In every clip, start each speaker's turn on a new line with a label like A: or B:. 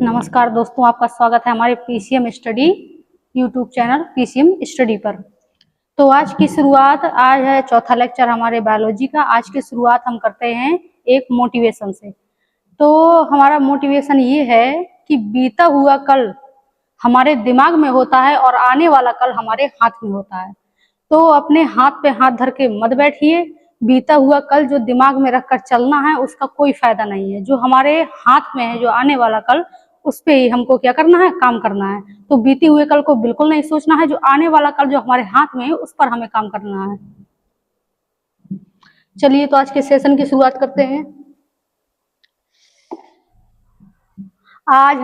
A: नमस्कार दोस्तों, आपका स्वागत है हमारे PCM study YouTube channel PCM study पर। तो आज की शुरुआत, आज है चौथा लेक्चर हमारे बायोलॉजी का। आज की शुरुआत हम करते हैं एक मोटिवेशन से। तो हमारा मोटिवेशन ये है कि बीता हुआ कल हमारे दिमाग में होता है और आने वाला कल हमारे हाथ में होता है। तो अपने हाथ पे हाथ धर के मत बैठिए। बीता हुआ कल जो दिमाग में रखकर चलना है उसका कोई फायदा नहीं है। जो हमारे हाथ में है, जो आने वाला कल, उस पे ही हमको क्या करना है, काम करना है। तो बीते हुए कल को बिल्कुल नहीं सोचना है। जो आने वाला कल जो हमारे हाथ में है उस पर हमें काम करना है। चलिए तो आज के सेशन की शुरुआत करते हैं। आज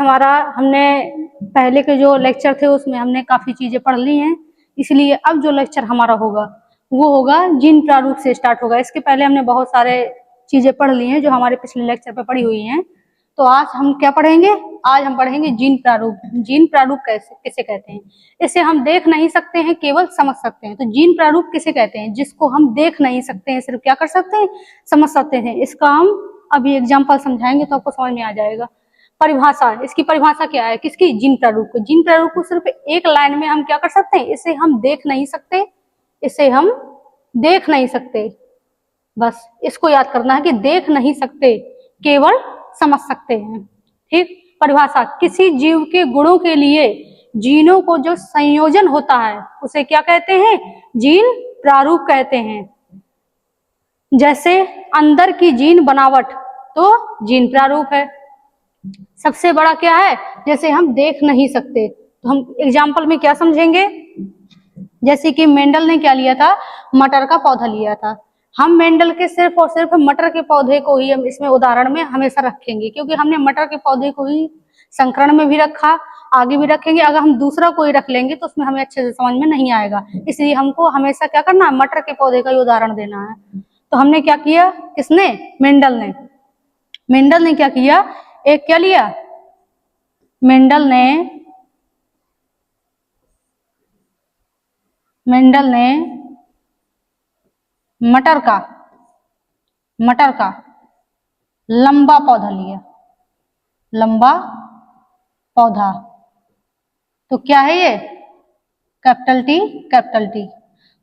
A: हमने पहले के जो लेक्चर थे उसमें हमने काफी चीजें पढ़ ली हैं, इसलिए अब जो लेक्चर हमारा होगा वो होगा जीन प्रारूप से स्टार्ट होगा। इसके पहले हमने बहुत सारे चीजें पढ़ ली हैं जो हमारे पिछले लेक्चर पे पढ़ी हुई हैं। तो आज हम क्या पढ़ेंगे? आज हम पढ़ेंगे जीन प्रारूप। जीन प्रारूप किसे कहते हैं? इसे हम देख नहीं सकते हैं, केवल समझ सकते हैं। तो जीन प्रारूप किसे कहते हैं? जिसको हम देख नहीं सकते हैं, सिर्फ क्या कर सकते हैं, समझ सकते हैं। इसका हम अभी एग्जाम्पल समझाएंगे तो आपको समझ में आ जाएगा। परिभाषा, इसकी परिभाषा क्या है किसकी? जीन प्रारूप को। जीन प्रारूप को सिर्फ एक लाइन में हम क्या कर सकते हैं, इसे हम देख नहीं सकते, इसे हम देख नहीं सकते। बस इसको याद करना है कि देख नहीं सकते, केवल समझ सकते हैं। ठीक। परिभाषा, किसी जीव के गुणों के लिए जीनों को जो संयोजन होता है उसे क्या कहते हैं? जीन प्रारूप कहते हैं। जैसे अंदर की जीन बनावट तो जीन प्रारूप है। सबसे बड़ा क्या है? जैसे हम देख नहीं सकते तो हम एग्जाम्पल में क्या समझेंगे? जैसे कि मेंडल ने क्या लिया था, मटर का पौधा लिया था। हम मेंडल के सिर्फ और सिर्फ मटर के पौधे को ही हम इसमें उदाहरण में हमेशा रखेंगे, क्योंकि हमने मटर के पौधे को ही संकरण में भी रखा, आगे भी रखेंगे। अगर हम दूसरा कोई रख लेंगे तो उसमें हमें अच्छे से समझ में नहीं आएगा। इसलिए हमको हमेशा क्या करना है, मटर के पौधे का ही उदाहरण देना है। तो हमने क्या किया, किसने? मेंडल ने। मेंडल ने क्या किया, एक क्या लिया, मेंडल ने मटर का लंबा पौधा लिया, लंबा पौधा। तो क्या है ये? Capital T.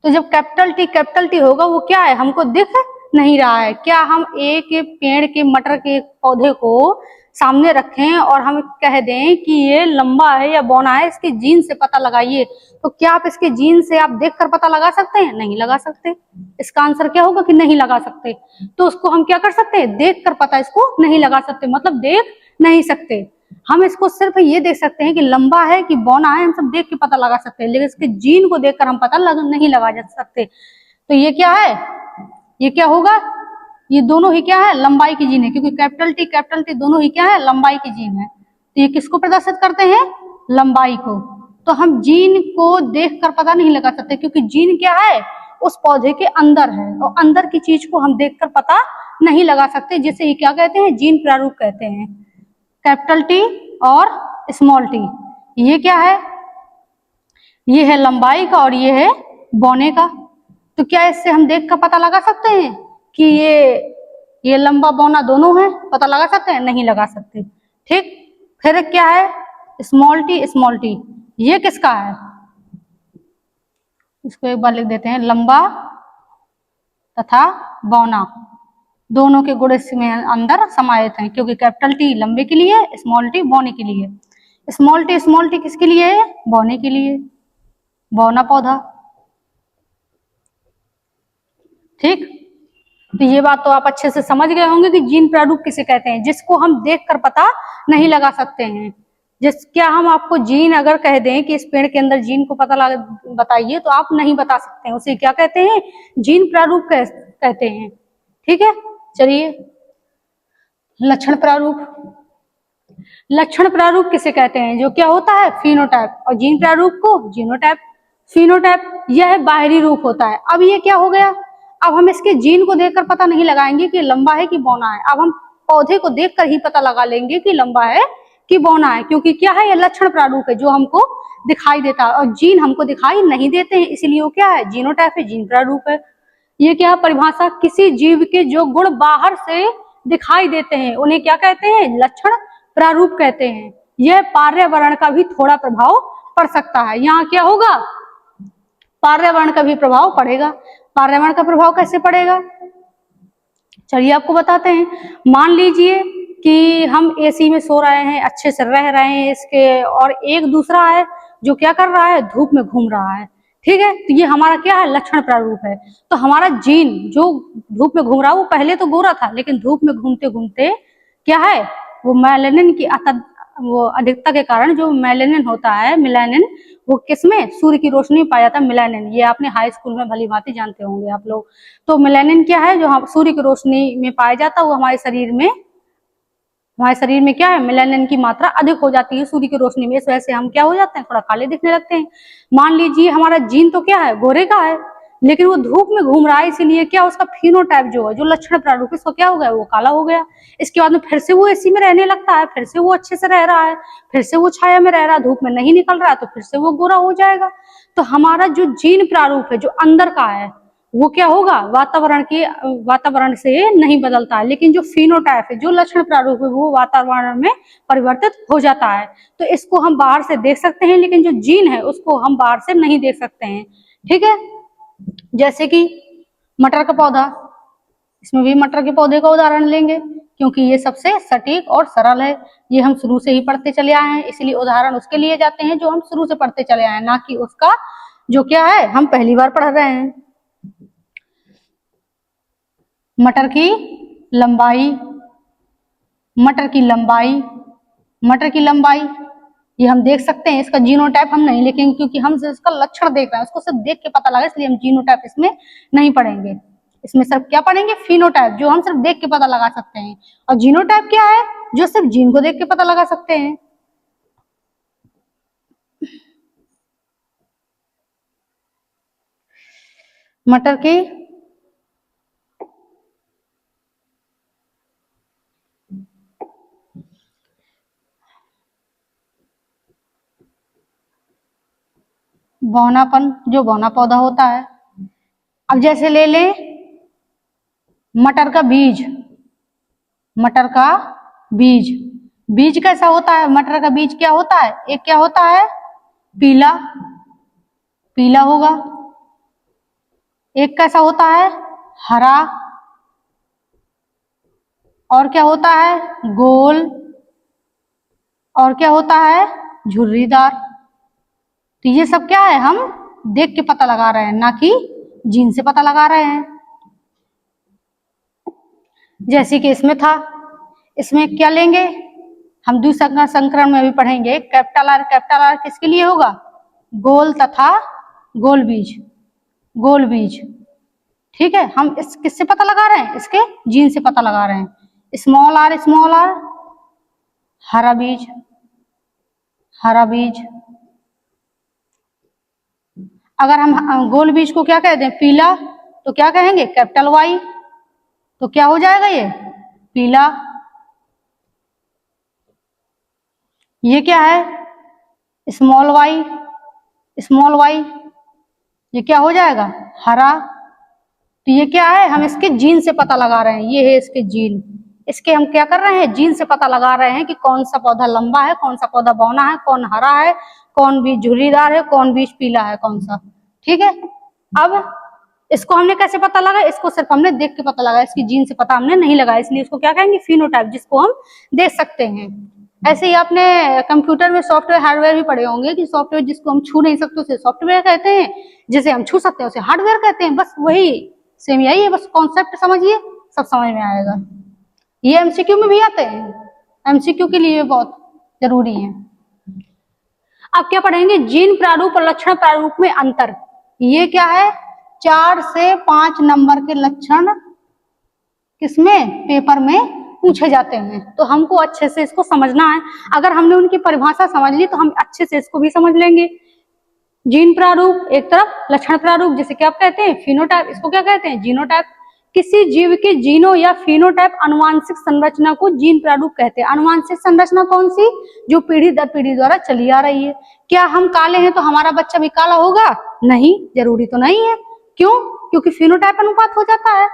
A: तो जब कैपिटल टी होगा वो क्या है, हमको दिख नहीं रहा है। क्या हम एक पेड़ के, मटर के पौधे को सामने रखें और हम कह दें कि ये लंबा है या बौना है, इसके जीन से पता लगाइए, तो क्या आप इसके जीन से आप देखकर पता लगा सकते हैं? नहीं लगा सकते। इसका आंसर क्या होगा कि नहीं लगा सकते। तो उसको हम क्या कर सकते हैं, देख कर पता इसको नहीं लगा सकते, मतलब देख नहीं सकते। हम इसको सिर्फ ये देख सकते हैं कि लंबा है कि बौना है, हम सब देख के पता लगा सकते हैं, लेकिन इसके जीन को देखकर हम पता नहीं लगा सकते। तो ये क्या है, ये क्या होगा, ये दोनों ही क्या है, लंबाई की जीन है, क्योंकि कैपिटल टी दोनों ही क्या है, लंबाई की जीन है। तो ये किसको प्रदर्शित करते हैं? लंबाई को। तो हम जीन को देखकर पता नहीं लगा सकते, क्योंकि जीन क्या है, उस पौधे के अंदर है, और अंदर की चीज को हम देखकर पता नहीं लगा सकते, जिसे ही क्या कहते हैं, जीन प्रारूप कहते हैं। कैपिटल टी और स्मॉल टी, ये क्या है, ये है लंबाई का और ये है बौने का। तो क्या इससे हम देख कर पता लगा सकते हैं कि ये लंबा बौना दोनों है? पता लगा सकते हैं? नहीं लगा सकते। ठीक। फिर क्या है, स्मॉल टी, ये किसका है? इसको एक बार लिख देते हैं, लंबा तथा बौना दोनों के गुण इसमें अंदर समाहित हैं, क्योंकि कैपिटल टी लंबे के लिए, स्मॉल टी बौने के लिए। स्मॉल टी किसके लिए है? बौने के लिए, बौना पौधा। ठीक। तो ये बात तो आप अच्छे से समझ गए होंगे कि जीन प्रारूप किसे कहते हैं, जिसको हम देखकर पता नहीं लगा सकते हैं। क्या हम आपको जीन अगर कह दें कि इस पेड़ के अंदर जीन को पता बताइए, तो आप नहीं बता सकते हैं, उसे क्या कहते हैं, जीन प्रारूप कहते हैं। ठीक है। चलिए, लक्षण प्रारूप किसे कहते हैं? जो क्या होता है, फिनोटाइप, और जीन प्रारूप को जीनोटाइप। फिनोटाइप यह बाहरी रूप होता है। अब ये क्या हो गया, अब हम इसके जीन को देखकर पता नहीं लगाएंगे कि लंबा है कि बौना है, अब हम पौधे को देखकर ही पता लगा लेंगे कि लंबा है कि बौना है, क्योंकि क्या है, ये लक्षण प्रारूप है जो हमको दिखाई देता है, और जीन हमको दिखाई नहीं देते हैं, इसलिए वो क्या है, जीनोटाइप है, जीन प्रारूप है। ये क्या परिभाषा, किसी जीव के जो गुण बाहर से दिखाई देते हैं, उन्हें क्या कहते हैं? लक्षण प्रारूप कहते हैं। यह पर्यावरण का भी थोड़ा प्रभाव पड़ सकता है। यहाँ क्या होगा? पर्यावरण का भी प्रभाव पड़ेगा। पर्यावरण का प्रभाव कैसे पड़ेगा? चलिए आपको बताते हैं। मान लीजिए कि हम एसी में सो रहे हैं, अच्छे से रह रहे हैं इसके, और एक दूसरा है जो क्या कर रहा है? धूप में घूम रहा है। ठीक है, तो ये हमारा क्या है? लक्षण प्रारूप है। तो हमारा जीन जो धूप में घूम रहा है वो पहले तो गोरा था, लेकिन धूप में घूमते घूमते क्या है? वो मेलानिन की वो अधिकता के कारण जो मेलानिन होता है, मेलानिन, वो किसमें? सूर्य की रोशनी में पाया जाता है मेलानिन। ये आपने हाई स्कूल में भली भांति जानते होंगे आप लोग। तो मेलानिन क्या है? जो हम सूर्य की रोशनी में पाया जाता है, वो हमारे शरीर में क्या है? मेलानिन की मात्रा अधिक हो जाती है सूर्य की रोशनी में। इस वजह से हम क्या हो जाते हैं? थोड़ा काले दिखने लगते हैं। मान लीजिए हमारा जीन तो क्या है? गोरे का है, लेकिन वो धूप में घूम रहा है, इसीलिए क्या? उसका फिनोटाइप जो है, जो लक्षण प्रारूप, इसको क्या हो गया? वो काला हो गया। इसके बाद में फिर से वो एसी में रहने लगता है, फिर से वो अच्छे से रह रहा है, फिर से वो छाया में रह रहा है, धूप में नहीं निकल रहा है, तो फिर से वो गोरा हो जाएगा। तो हमारा जो जीन प्रारूप है, जो अंदर का है, वो क्या होगा? वातावरण से नहीं बदलता है, लेकिन जो फिनोटाइप है, जो लक्षण प्रारूप है, वो वातावरण में परिवर्तित हो जाता है। तो इसको हम बाहर से देख सकते हैं, लेकिन जो जीन है उसको हम बाहर से नहीं देख सकते हैं। ठीक है, जैसे कि मटर का पौधा, इसमें भी मटर के पौधे का उदाहरण लेंगे, क्योंकि ये सबसे सटीक और सरल है। ये हम शुरू से ही पढ़ते चले आए हैं, इसलिए उदाहरण उसके लिए जाते हैं जो हम शुरू से पढ़ते चले आए हैं, ना कि उसका जो क्या है हम पहली बार पढ़ रहे हैं। मटर की लंबाई, मटर की लंबाई, मटर की लंबाई ये हम देख सकते हैं। इसका जीनोटाइप हम नहीं लिखेंगे, क्योंकि हम इसका लक्षण देख रहे हैं, उसको सिर्फ देख के पता लगा, इसलिए हम जीनोटाइप इसमें नहीं पढ़ेंगे। इसमें सिर्फ क्या पढ़ेंगे? फिनोटाइप, जो हम सिर्फ देख के पता लगा सकते हैं। और जीनोटाइप क्या है? जो सिर्फ जीन को देख के पता लगा सकते हैं। मटर की बौनापन, जो बौना पौधा होता है। अब जैसे ले लें मटर का बीज, मटर का बीज, बीज कैसा होता है? मटर का बीज क्या होता है? एक क्या होता है? पीला, पीला होगा। एक कैसा होता है? हरा। और क्या होता है? गोल। और क्या होता है? झुर्रीदार। तो ये सब क्या है? हम देख के पता लगा रहे हैं, ना कि जीन से पता लगा रहे हैं। जैसे कि इसमें था, इसमें क्या लेंगे हम? द्विसंकर संकरण में भी पढ़ेंगे। कैपिटल आर, कैपिटल आर किसके लिए होगा? गोल तथा गोल बीज, गोल बीज। ठीक है, हम इस किससे पता लगा रहे हैं? इसके जीन से पता लगा रहे हैं। स्मॉल आर, स्मॉल आर हरा बीज, हरा बीज। अगर हम गोल बीज को क्या कहते हैं? पीला, तो क्या कहेंगे? Capital Y. तो क्या हो जाएगा? ये पीला। ये क्या है? Small Y, small Y. ये क्या हो जाएगा? हरा। तो ये क्या है? हम इसके जीन से पता लगा रहे हैं। ये है इसके जीन, इसके हम क्या कर रहे हैं? जीन से पता लगा रहे हैं कि कौन सा पौधा लंबा है, कौन सा पौधा बौना है, कौन हरा है, कौन बीज झुर्रीदार है, कौन बीज पीला है, कौन सा। ठीक है, अब इसको हमने कैसे पता लगा? इसको सिर्फ हमने देख के पता लगा, इसकी जीन से पता हमने नहीं लगाया, इसलिए इसको क्या कहेंगे? फिनोटाइप, जिसको हम देख सकते हैं। ऐसे ही आपने कंप्यूटर में सॉफ्टवेयर हार्डवेयर भी पढ़े होंगे कि सॉफ्टवेयर जिसको हम छू नहीं सकते उसे सॉफ्टवेयर कहते हैं, जिसे हम छू सकते हैं उसे हार्डवेयर कहते हैं। बस वही सेम यही है, बस कॉन्सेप्ट समझिए, सब समझ में आएगा। ये एमसीक्यू में भी आते हैं, एमसीक्यू के लिए बहुत जरूरी है। अब क्या पढ़ेंगे? जीन प्रारूप और लक्षण प्रारूप में अंतर। ये क्या है? 4 से 5 नंबर के लक्षण किसमें? पेपर में पूछे जाते हैं, तो हमको अच्छे से इसको समझना है। अगर हमने उनकी परिभाषा समझ ली तो हम अच्छे से इसको भी समझ लेंगे। जीन प्रारूप एक तरफ, लक्षण प्रारूप जिसे क्या कहते हैं? फिनोटाइप, इसको क्या कहते हैं? जीनोटाइप। किसी जीव के जीनो या फिनोटाइप अनुवांशिक संरचना को जीन प्रारूप कहते हैं। अनुवांशिक संरचना कौन सी? जो पीढ़ी दर पीढ़ी द्वारा चली आ रही है। क्या हम काले हैं तो हमारा बच्चा भी काला होगा? नहीं, जरूरी तो नहीं है। क्यों? क्योंकि फिनोटाइप अनुपात हो जाता है।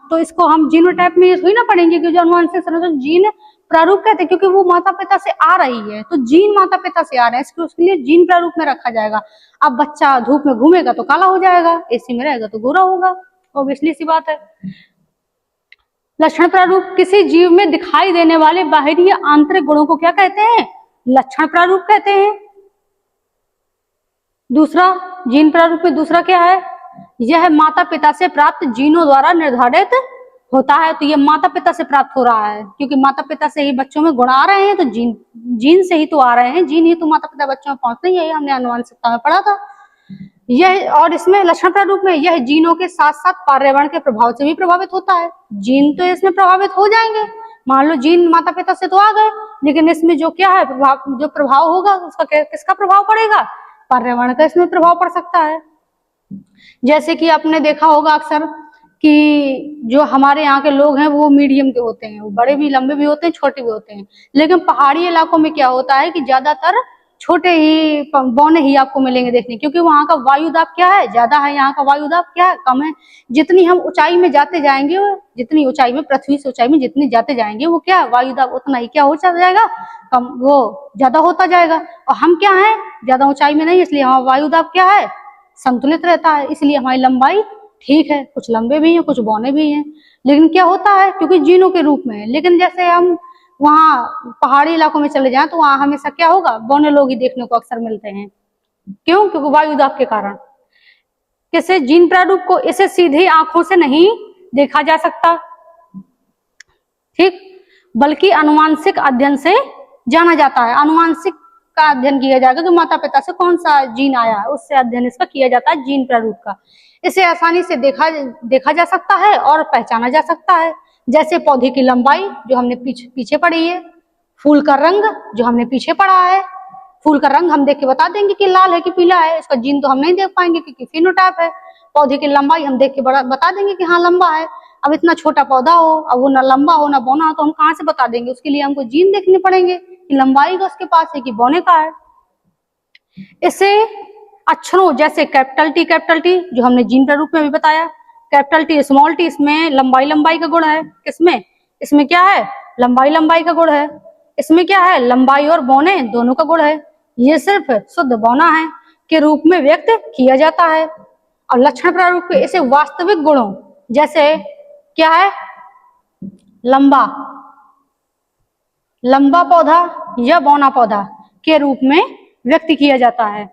A: तो इसको हम जीनोटाइप में थोड़ी ना पढ़ेंगे कि जो अनुवांशिक संरचना जीन प्रारूप कहते हैं, क्योंकि वो माता पिता से आ रही है, तो जीन माता पिता से आ रहे हैं, इसको उसके लिए जीन प्रारूप में रखा जाएगा। अब बच्चा धूप में घूमेगा तो काला हो जाएगा, एसी में रहेगा तो गोरा होगा, ऑब्वियसली सी बात है। लक्षण प्रारूप किसी जीव में दिखाई देने वाले बाहरी या आंतरिक गुणों को क्या कहते हैं? लक्षण प्रारूप कहते हैं। दूसरा जीन प्रारूप में दूसरा क्या है? यह माता पिता से प्राप्त जीनों द्वारा निर्धारित होता है। तो ये माता पिता से प्राप्त हो रहा है, क्योंकि माता पिता से ही बच्चों में गुण आ रहे हैं, तो जीन से ही तो आ रहे हैं, जीन ही तो माता पिता बच्चों में पहुंचते ही है, हमने आनुवंशिकता में पढ़ा था यह। और इसमें लक्षण प्रारूप में यह जीनों के साथ साथ पर्यावरण के प्रभाव से भी प्रभावित होता है। जीन तो इसमें प्रभावित हो जाएंगे, मान लो जीन माता पिता से तो आ गए, लेकिन इसमें जो क्या है प्रभाव, जो प्रभाव होगा उसका किसका प्रभाव पड़ेगा? पर्यावरण का इसमें प्रभाव पड़ सकता है। जैसे कि आपने देखा होगा अक्सर कि जो हमारे यहाँ के लोग हैं वो मीडियम के होते हैं, वो बड़े भी लंबे भी होते हैं, छोटे भी होते हैं, लेकिन पहाड़ी इलाकों में क्या होता है कि ज्यादातर छोटे ही बौने ही आपको मिलेंगे देखने, क्योंकि वहाँ का वायु दाब क्या है? ज्यादा है, यहाँ का वायु दाब क्या है? कम है। जितनी हम ऊंचाई में जाते जाएंगे, जितनी ऊंचाई में, पृथ्वी से ऊंचाई में जितनी जाते जाएंगे, वो क्या वायु दाब उतना ही क्या हो जाएगा? कम, वो ज्यादा होता जाएगा। और हम क्या है? ज्यादा ऊंचाई में नहीं, इसलिए हमारा वायु दाब क्या है? संतुलित रहता है, इसलिए हमारी लंबाई ठीक है। कुछ लंबे भी हैं, कुछ बौने भी हैं, लेकिन क्या होता है क्योंकि जीनों के रूप में है। लेकिन जैसे हम वहाँ पहाड़ी इलाकों में चले जाएं तो वहाँ हमेशा क्या होगा? बौने लोग ही देखने को अक्सर मिलते हैं। क्यों? क्योंकि वायु दाब के कारण। किसी जीन प्रारूप को इसे सीधे आंखों से नहीं देखा जा सकता, ठीक, बल्कि अनुवांशिक अध्ययन से जाना जाता है। अनुवांशिक का अध्ययन किया जाएगा कि माता पिता से कौन सा जीन आया है, उससे अध्ययन इसका किया जाता है जीन प्रारूप का। इसे आसानी से देखा जा सकता है और पहचाना जा सकता है। जैसे पौधे की लंबाई जो हमने पीछे पढ़ी है, फूल का रंग जो हमने पीछे पढ़ा है। फूल का रंग हम देख के बता देंगे कि लाल है कि पीला है, इसका जीन तो हम नहीं देख पाएंगे क्योंकि फिनोटाइप है। पौधे की लंबाई हम देख के बता देंगे कि हाँ लंबा है। अब इतना छोटा पौधा हो, अब वो ना लंबा हो ना बौना हो, तो हम कहाँ से बता देंगे? उसके लिए हमको जीन देखने पड़ेंगे कि लंबाई का उसके पास है कि बौने का है। इसे अक्षरों जैसे कैपिटल टी जो हमने जीन प्रारूप में भी बताया, कैपिटल टी स्मॉल टी, इसमें लंबाई का गुण है। किसमें? इसमें क्या है? लंबाई का गुण है। इसमें क्या है? लंबाई और बौने दोनों का गुण है। ये सिर्फ शुद्ध बौना है के रूप में व्यक्त किया जाता है। और लक्षण प्रारूप में इसे वास्तविक गुणों जैसे क्या है? लंबा पौधा या बौना पौधा के रूप में व्यक्त किया जाता है।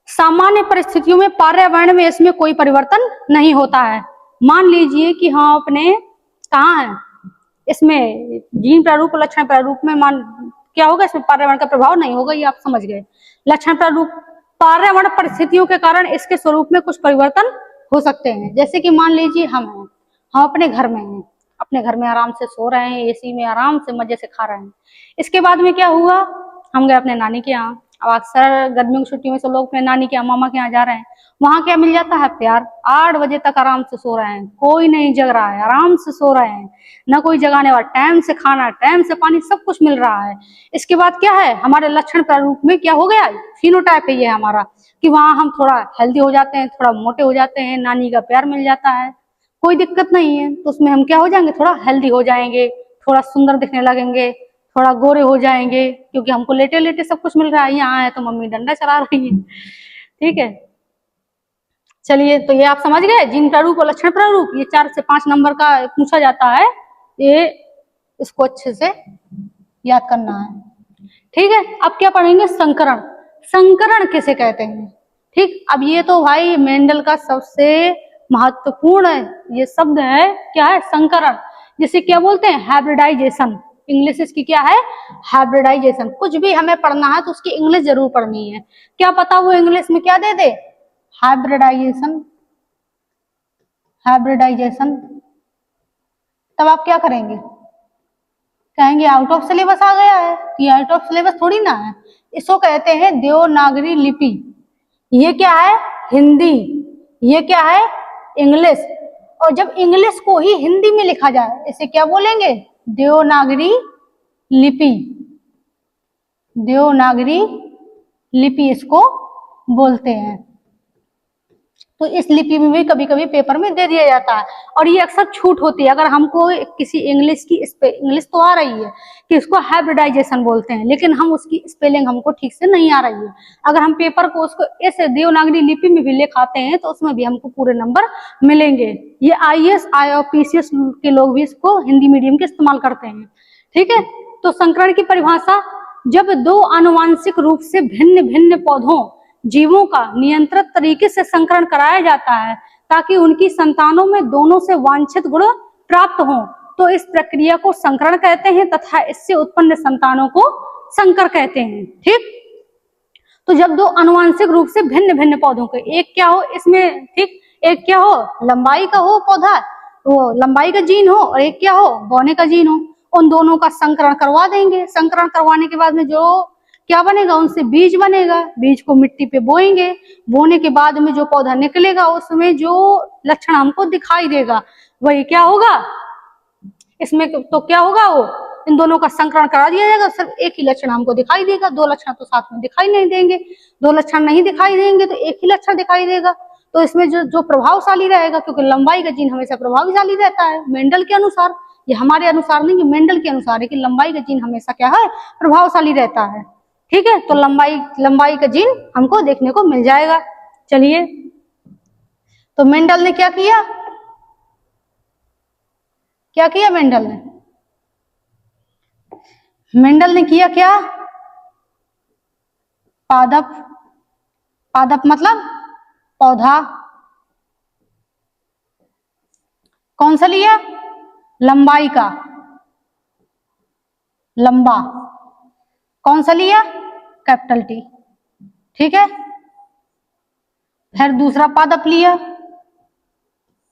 A: सामान्य परिस्थितियों में पर्यावरण में इसमें कोई परिवर्तन नहीं होता है। मान लीजिए कि हाँ अपने कहाँ है, इसमें जीन प्रारूप और लक्षण प्रारूप में मान क्या होगा? इसमें पर्यावरण का प्रभाव नहीं होगा, ये आप समझ गए। लक्षण प्रारूप पर्यावरण परिस्थितियों के कारण इसके स्वरूप में कुछ परिवर्तन हो सकते हैं। जैसे कि मान लीजिए हम अपने घर में हैं, अपने घर में आराम से सो रहे हैं, एसी में आराम से मजे से खा रहे हैं। इसके बाद में क्या हुआ? हम गए अपने नानी के यहाँ। अब अक्सर गर्मियों की छुट्टी में सब लोग अपने नानी के यहाँ, मामा के यहाँ जा रहे हैं। वहां क्या मिल जाता है? प्यार। 8 बजे तक आराम से सो रहे हैं, कोई नहीं जग रहा है, आराम से सो रहे हैं, ना कोई जगाने वाला, टाइम से खाना, टाइम से पानी, सब कुछ मिल रहा है। इसके बाद क्या है? हमारे लक्षण प्रारूप में क्या हो गया? फिनोटाइप है ये हमारा, कि वहां हम थोड़ा हेल्दी हो जाते हैं, थोड़ा मोटे हो जाते हैं, नानी का प्यार मिल जाता है, कोई दिक्कत नहीं है। तो उसमें हम क्या हो जाएंगे? थोड़ा हेल्दी हो जाएंगे, थोड़ा सुंदर दिखने लगेंगे, थोड़ा गोरे हो जाएंगे, क्योंकि हमको लेटे लेटे सब कुछ मिल रहा है। यहाँ है तो मम्मी डंडा चला रही है, ठीक है। चलिए, तो ये आप समझ गए जीन प्रारूप और लक्षण प्रारूप। ये 4 से 5 नंबर का पूछा जाता है, ये इसको अच्छे से याद करना है, ठीक है। अब क्या पढ़ेंगे? संकरण। संकरण किसे कहते हैं? ठीक, अब ये तो भाई मेंडल का सबसे महत्वपूर्ण ये शब्द है, क्या है? संकरण। जिसे क्या बोलते हैं? हाइब्रिडाइजेशन। इंग्लिश इसकी क्या है? हाइब्रिडाइजेशन। कुछ भी हमें पढ़ना है तो उसकी इंग्लिश जरूर पढ़नी है। क्या पता वो इंग्लिश में क्या दे दे? हाइब्रिडाइजेशन। हाइब्रिडाइजेशन। तब आप क्या करेंगे? कहेंगे आउट ऑफ सिलेबस आ गया है। ये आउट ऑफ सिलेबस थोड़ी ना है, इसको कहते हैं देवनागरी लिपि। ये क्या है? हिंदी। ये क्या है? इंग्लिश। और जब इंग्लिश को ही हिंदी में लिखा जाए, इसे क्या बोलेंगे? देवनागरी लिपि। देवनागरी लिपि इसको बोलते हैं। तो इस लिपि में भी कभी कभी पेपर में दे दिया जाता है, और ये अक्सर छूट होती है। अगर हमको किसी इंग्लिश तो आ रही है कि इसको हाइब्रिडाइजेशन बोलते हैं, लेकिन हम उसकी स्पेलिंग हमको ठीक से नहीं आ रही है, अगर हम पेपर को उसको ऐसे देवनागरी लिपि में भी लिखाते हैं तो उसमें भी हमको पूरे नंबर मिलेंगे। ये IAS और PCS के लोग भी इसको हिंदी मीडियम के इस्तेमाल करते हैं। ठीक है, तो संकरण की परिभाषा, जब दो आनुवांशिक रूप से भिन्न भिन्न पौधों जीवों का नियंत्रित तरीके से संकरण कराया जाता है ताकि उनकी संतानों में दोनों से वांछित गुण प्राप्त हों, तो इस प्रक्रिया को संकरण कहते हैं तथा इससे उत्पन्न संतानों को संकर कहते हैं। ठीक, तो जब दो आनुवांशिक रूप से भिन्न भिन्न पौधों के, एक क्या हो इसमें, ठीक, एक क्या हो लंबाई का हो पौधा, वो लंबाई का जीन हो, और एक क्या हो बोने का जीन हो, उन दोनों का संकरण करवा देंगे। संकरण करवाने के बाद में जो क्या बनेगा, उनसे बीज बनेगा, बीज को मिट्टी पे बोएंगे, बोने के बाद में जो पौधा निकलेगा उसमें जो लक्षण हमको दिखाई देगा वही क्या होगा, इसमें तो क्या होगा, वो इन दोनों का संकरण करा दिया जाएगा, सिर्फ एक ही लक्षण हमको दिखाई देगा, दो लक्षण तो साथ में दिखाई नहीं देंगे, दो लक्षण नहीं दिखाई देंगे तो एक ही लक्षण दिखाई देगा। तो इसमें जो प्रभावशाली रहेगा, क्योंकि लंबाई का जीन हमेशा प्रभावशाली रहता है मेंडल के अनुसार, ये हमारे अनुसार नहीं, मेंडल के अनुसार है कि लंबाई का जीन हमेशा क्या है, प्रभावशाली रहता है। ठीक है, तो लंबाई का जीन हमको देखने को मिल जाएगा। चलिए, तो मेंडल ने क्या किया, मेंडल ने किया क्या, पादप मतलब पौधा, कौन सा लिया, लंबाई का, लंबा, कौन सा लिया, कैपिटल T। ठीक है, फिर दूसरा पादप लिया,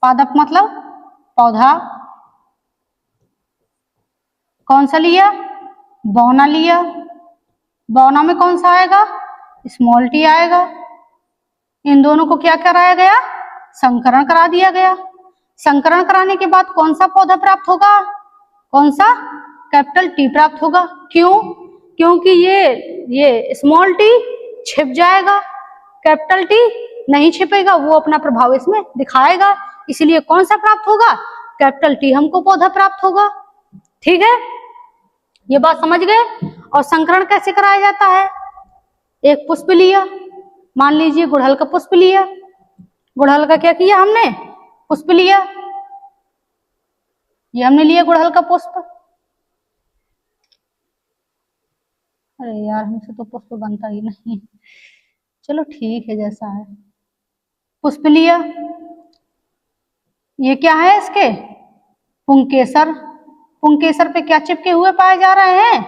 A: पादप मतलब पौधा, कौन सा लिया, बौना लिया, बौना में कौन सा आएगा, स्मॉल t आएगा। इन दोनों को क्या कराया गया, संकरण करा दिया गया। संकरण कराने के बाद कौन सा पौधा प्राप्त होगा, कौन सा, कैपिटल T प्राप्त होगा। क्यों, क्योंकि ये स्मॉल t छिप जाएगा, कैपिटल T नहीं छिपेगा, वो अपना प्रभाव इसमें दिखाएगा, इसलिए कौन सा प्राप्त होगा, कैपिटल T हमको पौधा प्राप्त होगा। ठीक है, ये बात समझ गए। और संकरण कैसे कराया जाता है, एक पुष्प लिया, मान लीजिए गुड़हल का पुष्प लिया, गुड़हल का क्या किया हमने, पुष्प लिया, ये हमने लिया गुड़हल का पुष्प, अरे यार हमसे तो पुष्प बनता ही नहीं, चलो ठीक है जैसा है, पुष्प लिया, ये क्या है इसके, पुंकेसर, पुंकेसर पे क्या चिपके हुए पाए जा रहे हैं,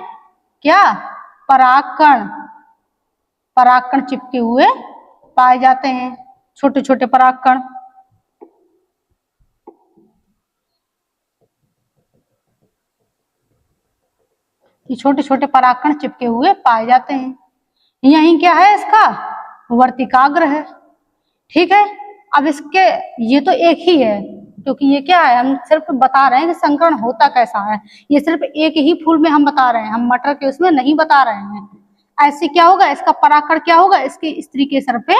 A: क्या, परागकण, परागकण चिपके हुए पाए जाते हैं, छोटे छोटे परागकण। ये छोटे छोटे परागकण चिपके हुए पाए जाते हैं। यही क्या है इसका, वर्तिकाग्र है। ठीक है, अब इसके, ये तो एक ही है, क्योंकि ये क्या है, हम सिर्फ बता रहे हैं कि संकरण होता कैसा है, ये सिर्फ एक ही फूल में हम बता रहे हैं, हम मटर के उसमें नहीं बता रहे हैं। ऐसे क्या होगा, इसका परागकण क्या होगा, इसके स्त्री केसर पे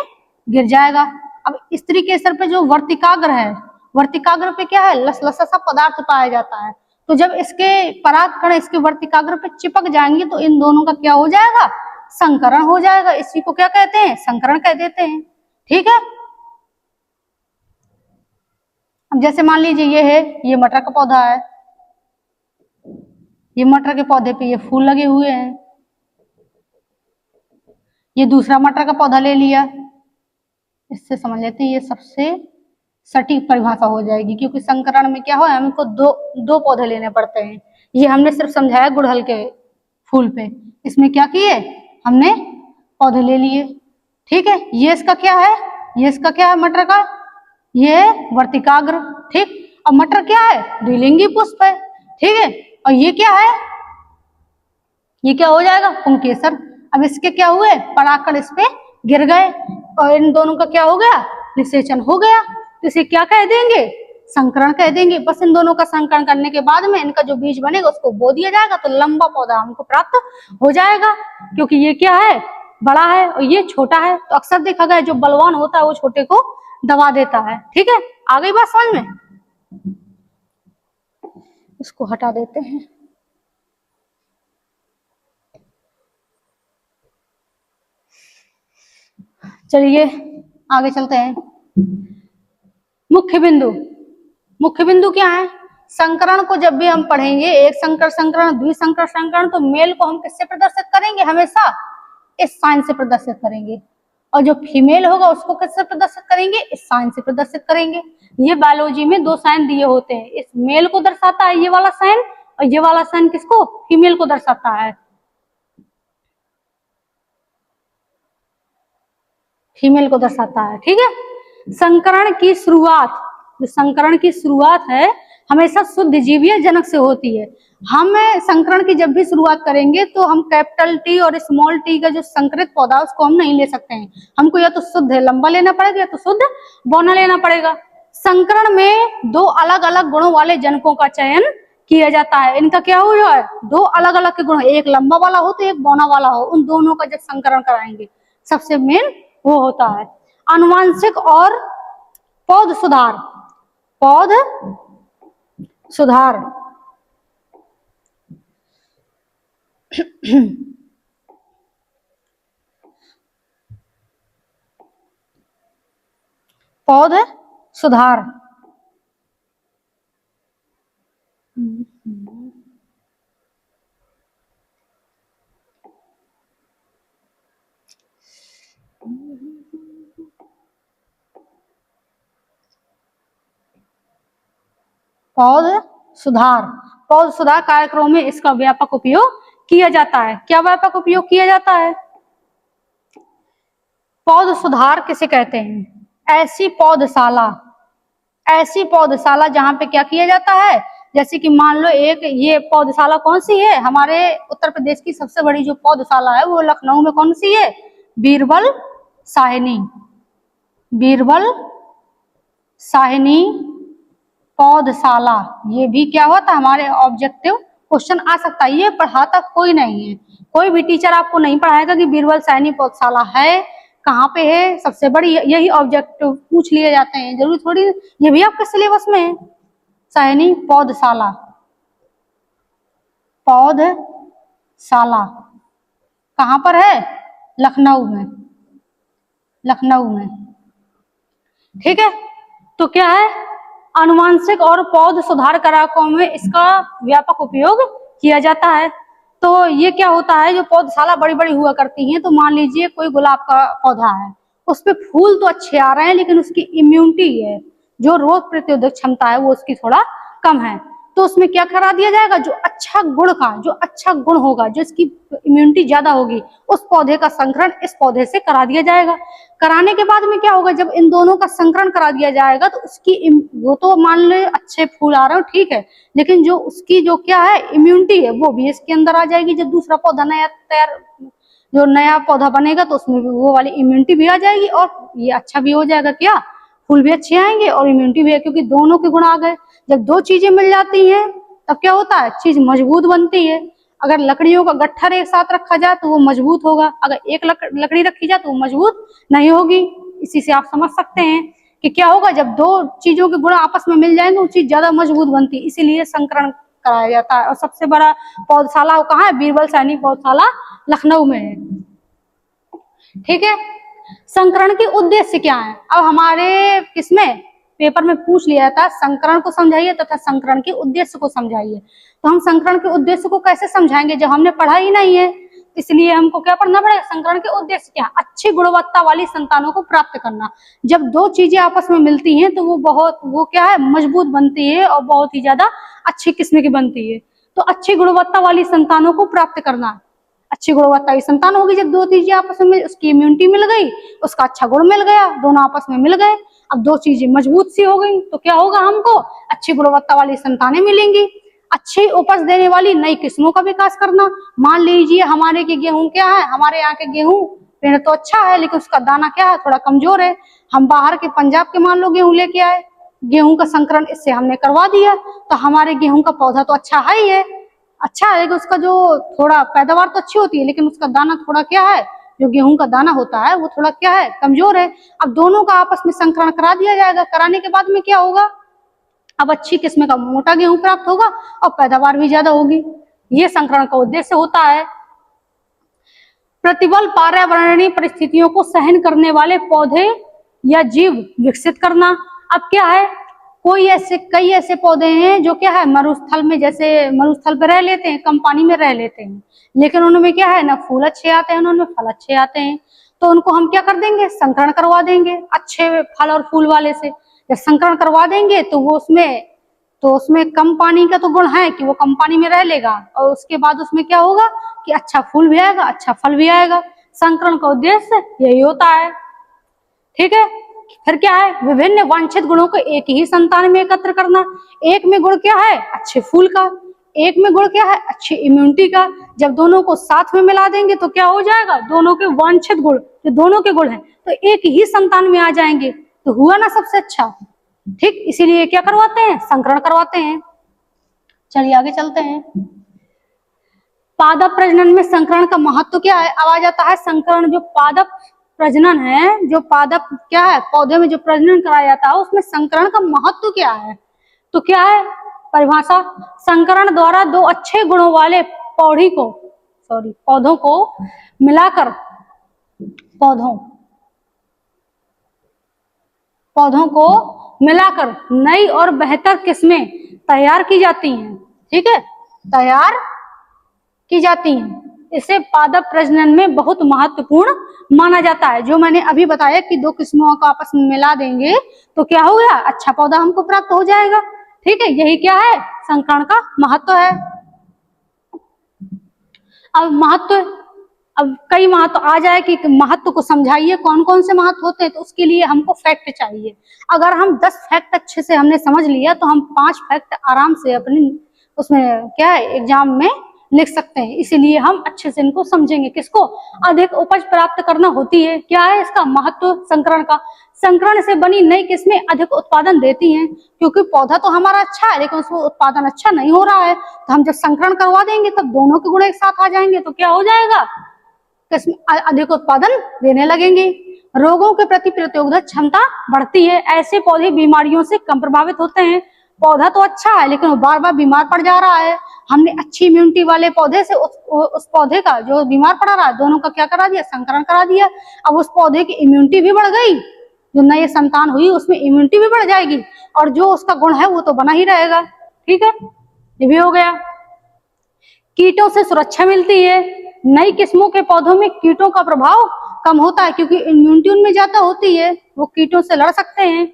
A: गिर जाएगा। अब स्त्री केसर पे जो वर्तिकाग्र है, वर्तिकाग्र पे क्या है, लसलसा सा पदार्थ पाया जाता है, तो जब इसके परागकण इसके वर्तिकाग्र पे चिपक जाएंगे तो इन दोनों का क्या हो जाएगा, संकरण हो जाएगा। इसी को क्या कहते हैं, संकरण कह देते हैं। ठीक है, अब जैसे मान लीजिए ये है, ये मटर का पौधा है, ये मटर के पौधे पे ये फूल लगे हुए हैं, ये दूसरा मटर का पौधा ले लिया, इससे समझ लेते हैं ये सबसे सटीक परिभाषा हो जाएगी, क्योंकि संकरण में क्या हो, हमको दो पौधे लेने पड़ते हैं। ये हमने सिर्फ समझाया गुड़हल के फूल पे, इसमें क्या किए हमने, पौधे ले लिए। ठीक है, ये इसका क्या है, ये इसका क्या है, मटर का, ये वर्तिकाग्र। ठीक, अब मटर क्या है, द्विलिंगी पुष्प है। ठीक है, और ये क्या है, ये क्या हो जाएगा, पुंकेसर। अब इसके क्या हुए, परागकण इस पे गिर गए और इन दोनों का क्या हो गया, निषेचन हो गया, तो इसे क्या कह देंगे, संकरण कह देंगे। बस इन दोनों का संकरण करने के बाद में इनका जो बीज बनेगा उसको बो दिया जाएगा, तो लंबा पौधा हमको प्राप्त हो जाएगा, क्योंकि ये क्या है, बड़ा है और ये छोटा है। तो अक्सर देखा गया जो बलवान होता है वो छोटे को दबा देता है। ठीक है, आ गई बात समझ में? इसको हटा देते हैं। चलिए आगे चलते हैं। मुख्य बिंदु, मुख्य बिंदु क्या है? संकरण को जब भी हम पढ़ेंगे, एक संकर संकरण, द्विसंकर संकरण, तो मेल को हम किससे प्रदर्शित करेंगे? हमेशा इस साइन से प्रदर्शित करेंगे। और जो फीमेल होगा उसको किससे प्रदर्शित करेंगे? इस साइन से प्रदर्शित करेंगे। ये बायोलॉजी में दो साइन दिए होते हैं, इस मेल को दर्शाता है ये वाला साइन, और ये वाला साइन किसको? फीमेल को दर्शाता है, फीमेल को दर्शाता है। ठीक है, संकरण की शुरुआत, जो संकरण की शुरुआत है हमेशा शुद्ध जीवीय जनक से होती है। हम संकरण की जब भी शुरुआत करेंगे तो हम कैपिटल टी और स्मॉल टी का जो संकरित पौधा उसको हम नहीं ले सकते हैं, हमको या तो शुद्ध लंबा लेना पड़ेगा या तो शुद्ध बौना लेना पड़ेगा। संकरण में दो अलग अलग गुणों वाले जनकों का चयन किया जाता है। इनका क्या हो है? दो अलग अलग के गुण, एक लंबा वाला हो तो एक बौना वाला हो, उन दोनों का जब संकरण कराएंगे सबसे मेन वो होता है। आनुवांशिक और पौध सुधार, पौध सुधार पौध सुधार, पौध सुधार, पौध सुधार कार्यक्रमों में इसका व्यापक उपयोग किया जाता है। क्या व्यापक उपयोग किया जाता है? पौध सुधार किसे कहते हैं? ऐसी पौधशाला, ऐसी पौधशाला जहां पे क्या किया जाता है, जैसे कि मान लो एक ये पौधशाला कौन सी है? हमारे उत्तर प्रदेश की सबसे बड़ी जो पौधशाला है वो लखनऊ में कौन सी है? बीरबल साहिनी, बीरबल साहिनी पौधशाला। ये भी क्या होता है? हमारे ऑब्जेक्टिव क्वेश्चन आ सकता है। ये पढ़ाता कोई नहीं है, कोई भी टीचर आपको नहीं पढ़ाएगा कि बीरबल साहिनी पौधशाला है कहाँ पे है, सबसे बड़ी यही ऑब्जेक्टिव पूछ लिए जाते हैं, जरूरी थोड़ी ये भी आपके सिलेबस में है। साहिनी पौधशाला, पौधशाला कहाँ पर है? लखनऊ में, लखनऊ में। ठीक है, तो क्या है? आनुवांशिक और पौध सुधार कारकों में इसका व्यापक उपयोग किया जाता है। तो ये क्या होता है, जो पौधशाला बड़ी बड़ी हुआ करती हैं, तो मान लीजिए कोई गुलाब का पौधा है, उस पे फूल तो अच्छे आ रहे हैं लेकिन उसकी इम्यूनिटी है, जो रोग प्रतिरोधक क्षमता है वो उसकी थोड़ा कम है, तो उसमें क्या करा दिया जाएगा? जो अच्छा गुण का, जो अच्छा गुण होगा, जो इसकी इम्यूनिटी ज्यादा होगी, उस पौधे का संकरण इस पौधे से करा दिया जाएगा। कराने के बाद में क्या होगा? जब इन दोनों का संकरण करा दिया जाएगा तो उसकी वो तो मान लो अच्छे फूल आ रहे हो ठीक है, लेकिन जो उसकी जो क्या है इम्यूनिटी है वो भी इसके अंदर आ जाएगी। जब दूसरा पौधा नया तैयार, जो नया पौधा बनेगा तो उसमें भी वो वाली इम्यूनिटी भी आ जाएगी और ये अच्छा भी हो जाएगा। क्या? फूल भी अच्छे आएंगे और इम्यूनिटी भी है, क्योंकि दोनों के गुण आ गए। जब दो चीजें मिल जाती हैं तब क्या होता है? चीज मजबूत बनती है। अगर लकड़ियों का गट्ठर एक साथ रखा जाए तो वो मजबूत होगा, अगर एक लकड़ी रखी जाए तो वो मजबूत नहीं होगी। इसी से आप समझ सकते हैं कि क्या होगा, जब दो चीजों के गुण आपस में मिल जाएंगे वो चीज ज्यादा मजबूत बनती है, इसीलिए संकरण कराया जाता है। और सबसे बड़ा पौधशाला कहाँ है? बीरबल साहिनी पौधशाला लखनऊ में है। ठीक है, संकरण के उद्देश्य क्या है? अब हमारे किसमें पेपर में पूछ लिया था, संकरण को समझाइए तथा संकरण के उद्देश्य को समझाइए। तो हम संकरण के उद्देश्य को कैसे समझाएंगे जब हमने पढ़ा ही नहीं है? इसलिए हमको क्या पढ़ना पड़ेगा? संकरण के उद्देश्य क्या? अच्छी गुणवत्ता वाली संतानों को प्राप्त करना। जब दो चीजें आपस में मिलती हैं तो वो क्या है? मजबूत बनती है और बहुत ही ज्यादा अच्छी किस्म की बनती है। तो अच्छी गुणवत्ता वाली संतानों को प्राप्त करना, अच्छी गुणवत्ता की संतान होगी जब दो चीजें आपस में, उसकी इम्यूनिटी मिल गई, उसका अच्छा गुण मिल गया, दोनों आपस में मिल गए, अब दो चीजें मजबूत सी हो गई, तो क्या होगा? हमको अच्छी गुणवत्ता वाली संतानें मिलेंगी। अच्छी उपज देने वाली नई किस्मों का विकास करना। मान लीजिए हमारे के गेहूं क्या है, हमारे यहाँ के गेहूं पेड़ तो अच्छा है लेकिन उसका दाना क्या है? थोड़ा कमजोर है। हम बाहर के पंजाब के मान लो गेहूं लेके आए, गेहूं का संकरण इससे हमने करवा दिया, तो हमारे गेहूं का पौधा तो अच्छा है ही है, अच्छा है, लेकिन उसका जो थोड़ा पैदावार तो अच्छी होती है लेकिन उसका दाना थोड़ा क्या है? जो गेहूं का दाना होता है वो थोड़ा क्या है, कमजोर है। अब दोनों का आपस में संकरण करा दिया जाएगा। कराने के बाद में क्या होगा, अब अच्छी किस्म का मोटा गेहूं प्राप्त होगा और पैदावार भी ज्यादा होगी। ये संकरण का उद्देश्य होता है। प्रतिबल पर्यावरणीय परिस्थितियों को सहन करने वाले पौधे या जीव विकसित करना। अब क्या है, कई ऐसे पौधे हैं जो क्या है मरुस्थल में, जैसे मरुस्थल पर रह लेते हैं, कम पानी में रह लेते हैं, लेकिन उनमें क्या है ना फूल अच्छे आते हैं, उनमें फल अच्छे आते हैं। तो उनको हम क्या कर देंगे, संकरण करवा देंगे अच्छे फल और फूल वाले से। जब संकरण करवा देंगे तो वो उसमें कम पानी का तो गुण है कि वो कम पानी में रह लेगा, और उसके बाद उसमें क्या होगा कि अच्छा फूल भी आएगा, अच्छा फल भी आएगा। संकरण का उद्देश्य यही होता है। ठीक है, फिर क्या है, विभिन्न वांछित गुणों को एक ही संतान में एकत्र करना। एक में गुण क्या है, अच्छे फूल का, एक में गुण क्या है, अच्छी इम्यूनिटी का। जब दोनों को साथ में मिला देंगे तो क्या हो जाएगा, दोनों के वांछित गुण जो दोनों के गुण हैं तो एक ही संतान में आ जाएंगे, तो हुआ ना सबसे अच्छा। ठीक, इसीलिए क्या करवाते हैं, संकरण करवाते हैं। चलिए आगे चलते हैं। पादप प्रजनन में संकरण का महत्व क्या है। अब आ जाता है संकरण, जो पादप प्रजनन है, जो पादप क्या है पौधे में जो प्रजनन कराया जाता है उसमें संकरण का महत्व क्या है। तो क्या है परिभाषा, संकरण द्वारा दो अच्छे गुणों वाले पौधों को मिलाकर पौधों को मिलाकर नई और बेहतर किस्में तैयार की जाती हैं। ठीक है, तैयार की जाती हैं। इसे पादप प्रजनन में बहुत महत्वपूर्ण माना जाता है। जो मैंने अभी बताया कि दो किस्मों को आपस में मिला देंगे तो क्या हो गया, अच्छा पौधा हमको प्राप्त हो जाएगा। ठीक है, यही क्या है, संकरण का महत्व है। अब कई महत्व आ जाए कि महत्व को समझाइए, कौन कौन से महत्व होते हैं, तो उसके लिए हमको फैक्ट चाहिए। अगर हम 10 फैक्ट अच्छे से हमने समझ लिया तो हम 5 फैक्ट आराम से अपनी उसमें क्या है एग्जाम में लिख सकते हैं। इसीलिए हम अच्छे से इनको समझेंगे। किसको, अधिक उपज प्राप्त करना होती है। क्या है इसका महत्व संकरण का, संकरण से बनी नई किस्में अधिक उत्पादन देती हैं। क्योंकि पौधा तो हमारा अच्छा है लेकिन उसमें उत्पादन अच्छा नहीं हो रहा है, तो हम जब संकरण करवा देंगे तब दोनों के गुण एक साथ आ जाएंगे, तो क्या हो जाएगा, अधिक उत्पादन देने लगेंगे। रोगों के प्रति प्रतिरोधक क्षमता बढ़ती है। ऐसे पौधे बीमारियों से कम प्रभावित होते हैं। पौधा तो अच्छा है लेकिन वो बार बार बीमार पड़ जा रहा है, हमने अच्छी इम्यूनिटी वाले पौधे से उस पौधे का जो बीमार पड़ रहा है दोनों का क्या करा दिया, संकरण करा दिया। अब उस पौधे की इम्यूनिटी भी बढ़ गई, जो नई संतान हुई उसमें इम्यूनिटी भी बढ़ जाएगी, और जो उसका गुण है वो तो बना ही रहेगा। ठीक है, ये भी हो गया। कीटों से सुरक्षा मिलती है। नई किस्मों के पौधों में कीटों का प्रभाव कम होता है क्योंकि इम्यूनिटी उनमें ज्यादा होती है, वो कीटों से लड़ सकते हैं।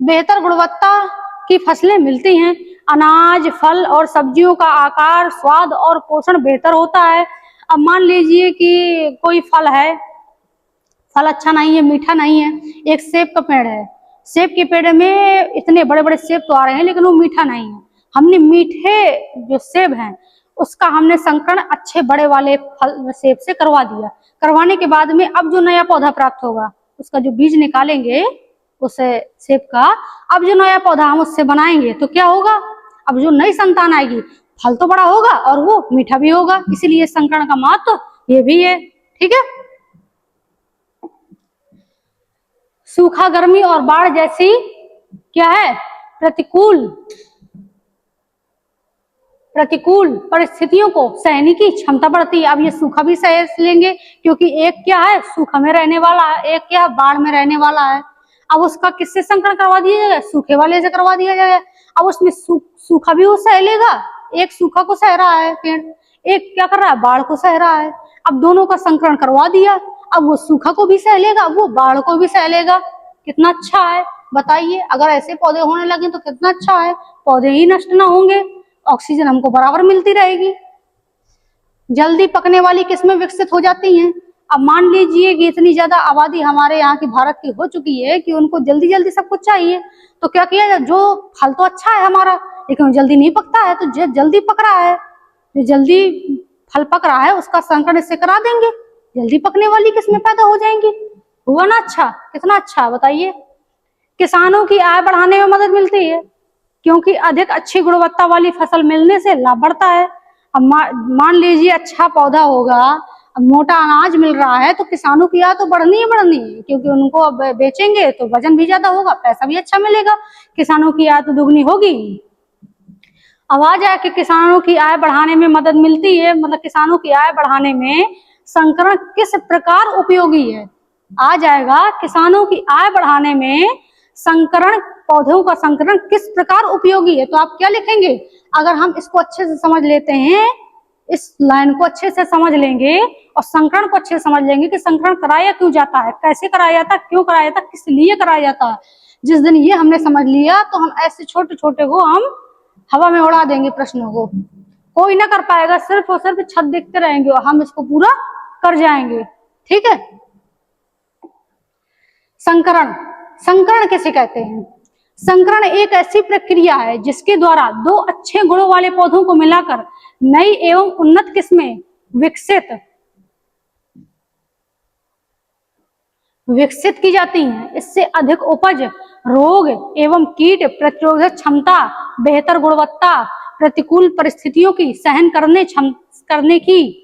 A: बेहतर गुणवत्ता की फसलें मिलती हैं। अनाज, फल और सब्जियों का आकार, स्वाद और पोषण बेहतर होता है। अब मान लीजिए कि कोई फल है, फल अच्छा नहीं है, मीठा नहीं है। एक सेब का पेड़ है, सेब के पेड़ में इतने बड़े बड़े सेब तो आ रहे हैं लेकिन वो मीठा नहीं है। हमने मीठे जो सेब हैं उसका हमने संकरण अच्छे बड़े वाले फल सेब से करवा दिया। करवाने के बाद में अब जो नया पौधा प्राप्त होगा, उसका जो बीज निकालेंगे उस सेब का, अब जो नया पौधा हम उससे बनाएंगे तो क्या होगा, अब जो नई संतान आएगी फल तो बड़ा होगा और वो मीठा भी होगा। इसीलिए संकरण का महत्व ये भी है। ठीक है, सूखा, गर्मी और बाढ़ जैसी क्या है प्रतिकूल परिस्थितियों को सहने की क्षमता बढ़ती है। अब ये सूखा भी सह लेंगे क्योंकि एक क्या है सूखा में रहने वाला है, एक क्या है बाढ़ में रहने वाला है। अब उसका किससे संकरण करवा दिया जाएगा, सूखे वाले से करवा दिया जाएगा। अब उसमें सूखा भी वो सह लेगा, एक सूखा को सह रहा है पेड़, एक क्या कर रहा है बाढ़ को सह रहा है। अब दोनों का संकरण करवा दिया, अब वो सूखा को भी सह लेगा, वो बाढ़ को भी सह लेगा। कितना अच्छा है बताइए, अगर ऐसे पौधे होने लगे तो कितना अच्छा है, पौधे ही नष्ट ना होंगे, ऑक्सीजन हमको बराबर मिलती रहेगी। जल्दी पकने वाली किस्में विकसित हो जाती हैं। अब मान लीजिए कि इतनी ज्यादा आबादी हमारे यहाँ की भारत की हो चुकी है कि उनको जल्दी जल्दी सब कुछ चाहिए, तो क्या किया जाए, जो फल तो अच्छा है हमारा लेकिन जल्दी नहीं पकता है, तो जो जल्दी पक रहा है, जो जल्दी फल पक रहा है उसका संकरण इससे करा देंगे, जल्दी पकने वाली किस्में पैदा हो जाएंगी। हुआ ना अच्छा, कितना अच्छा बताइए। किसानों की आय बढ़ाने में मदद मिलती है क्योंकि अधिक अच्छी गुणवत्ता वाली फसल मिलने से लाभ बढ़ता है। अब मान लीजिए अच्छा पौधा होगा, अब मोटा अनाज मिल रहा है तो किसानों की आय तो बढ़नी ही बढ़नी है, क्योंकि उनको अब बेचेंगे तो वजन भी ज्यादा होगा, पैसा भी अच्छा मिलेगा, किसानों की आय तो दुगनी होगी। अब आ जाए कि किसानों की आय बढ़ाने में मदद मिलती है, मतलब किसानों की आय बढ़ाने में संकरण किस प्रकार उपयोगी है। आ जाएगा किसानों की आय बढ़ाने में संकरण, पौधों का संकरण किस प्रकार उपयोगी है। तो आप क्या लिखेंगे, अगर हम इसको अच्छे से समझ लेते हैं, इस लाइन को अच्छे से समझ लेंगे और संकरण को अच्छे से समझ लेंगे कि संकरण कराया क्यों जाता है, कैसे कराया जाता है, क्यों कराया जाता है, किस लिए कराया जाता है। जिस दिन ये हमने समझ लिया तो हम ऐसे छोटे छोटे को हम हवा में उड़ा देंगे, प्रश्नों को कोई ना कर पाएगा, सिर्फ और सिर्फ छत देखते रहेंगे और हम इसको पूरा कर जाएंगे। ठीक है। संकरण, संकरण किसे कहते हैं। संकरण एक ऐसी प्रक्रिया है जिसके द्वारा दो अच्छे गुणों वाले पौधों को मिलाकर नई एवं उन्नत किस्में विकसित की जाती हैं। इससे अधिक उपज, रोग एवं कीट प्रतिरोधक क्षमता, बेहतर गुणवत्ता, प्रतिकूल परिस्थितियों की सहन करने की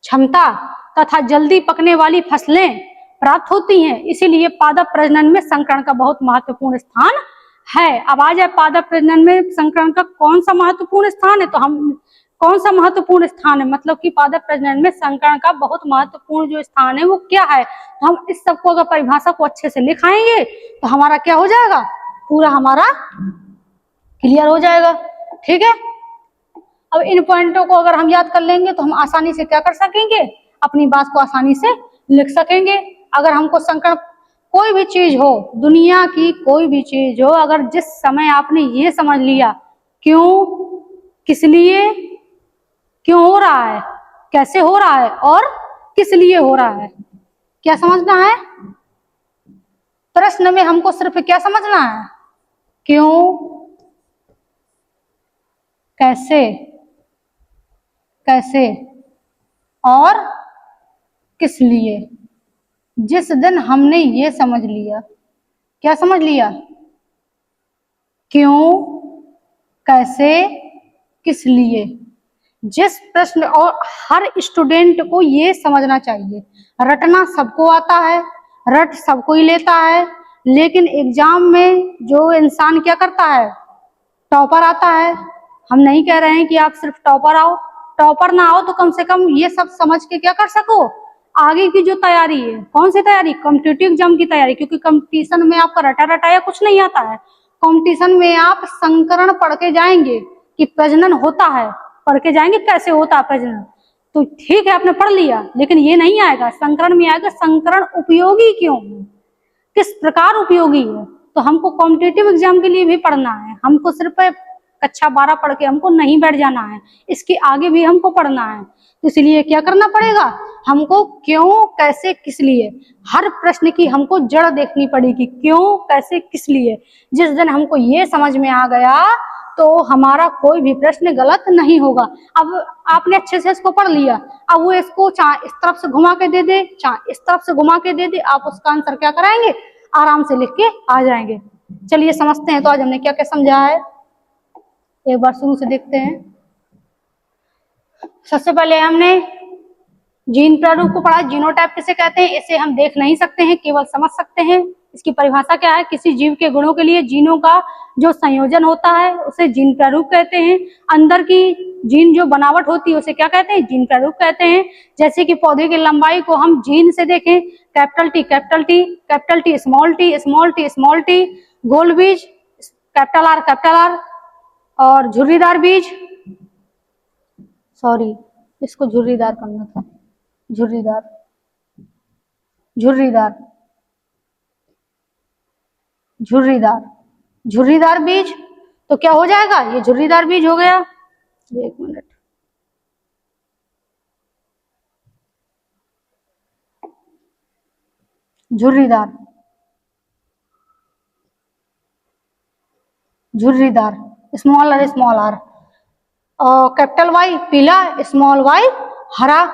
A: क्षमता तथा जल्दी पकने वाली फसलें प्राप्त होती हैं। इसीलिए पादप प्रजनन में संकरण का बहुत महत्वपूर्ण स्थान है। अब आ जाए पादप प्रजनन में संकरण का कौन सा महत्वपूर्ण स्थान है, तो हम कौन सा महत्वपूर्ण स्थान है, मतलब कि पादप प्रजनन में संकरण का बहुत महत्वपूर्ण जो स्थान है वो क्या है। तो हम इस सबको अगर परिभाषा को अच्छे से लिखाएंगे तो हमारा क्या हो जाएगा, पूरा हमारा क्लियर हो जाएगा। ठीक है। अब इन पॉइंटों को अगर हम याद कर लेंगे तो हम आसानी से क्या कर सकेंगे, अपनी बात को आसानी से लिख सकेंगे। अगर हमको संकरण, कोई भी चीज हो, दुनिया की कोई भी चीज हो, अगर जिस समय आपने ये समझ लिया क्यों, किस लिए, क्यों हो रहा है, कैसे हो रहा है और किस लिए हो रहा है, क्या समझना है। प्रश्न में हमको सिर्फ क्या समझना है, क्यों, कैसे, कैसे और किस लिए। जिस दिन हमने ये समझ लिया, क्या समझ लिया, क्यों, कैसे, किस लिए, जिस प्रश्न, और हर स्टूडेंट को ये समझना चाहिए, रटना सबको आता है, रट सबको ही लेता है, लेकिन एग्जाम में जो इंसान क्या करता है, टॉपर आता है। हम नहीं कह रहे हैं कि आप सिर्फ टॉपर आओ, टॉपर ना आओ तो कम से कम ये सब समझ के क्या कर सको, आगे की जो तैयारी है, कौन सी तैयारी, कॉम्पिटिटिव एग्जाम की तैयारी, क्योंकि कंपटीशन में आपका रटा रटाया कुछ नहीं आता है। कंपटीशन में आप संकरण पढ़ के जाएंगे कि प्रजनन होता है, पढ़ के जाएंगे कैसे होता है प्रजनन, तो ठीक है आपने पढ़ लिया, लेकिन ये नहीं आएगा, संकरण में आएगा संकरण उपयोगी क्यों है, किस प्रकार उपयोगी है। तो हमको कॉम्पिटिटिव एग्जाम के लिए भी पढ़ना है, हमको सिर्फ कक्षा 12 पढ़ के हमको नहीं बैठ जाना है, इसके आगे भी हमको पढ़ना है। तो इसलिए क्या करना पड़ेगा, हमको क्यों, कैसे, किस लिए, हर प्रश्न की हमको जड़ देखनी पड़ेगी, क्यों, कैसे, किस लिए। जिस दिन हमको ये समझ में आ गया तो हमारा कोई भी प्रश्न गलत नहीं होगा। अब आपने अच्छे से इसको पढ़ लिया, अब वो इसको चाहे इस तरफ से घुमा के दे दे, चाहे इस तरफ से घुमा के दे दे, आप उसका आंसर क्या कराएंगे, आराम से लिख के आ जाएंगे। चलिए समझते हैं तो आज हमने क्या क्या समझा है, एक बार शुरू से देखते हैं। सबसे पहले हमने जीन प्रारूप को पढ़ा, जीनोटाइप किसे कहते हैं, इसे हम देख नहीं सकते हैं, केवल समझ सकते हैं। इसकी परिभाषा क्या है, किसी जीव के गुणों के लिए जीनों का जो संयोजन होता है उसे जीन प्रारूप कहते हैं। अंदर की जीन जो बनावट होती है उसे क्या कहते हैं, जीन प्रारूप कहते हैं। जैसे कि पौधे की लंबाई को हम जीन से देखें, capital T capital T, capital T small T, small T small T, गोल बीज कैपिटल आर, और झुर्रीदार बीज, सॉरी इसको झुर्रीदार करना था, झुर्रीदार, झुर्रीदार, झुर्रीदार, झुर्रीदार बीज, तो क्या हो जाएगा, ये झुर्रीदार बीज हो गया। एक मिनट, झुर्रीदार, झुर्रीदार, स्मॉल आर, और कैपिटल वाई पीला, स्मॉल वाई हरा।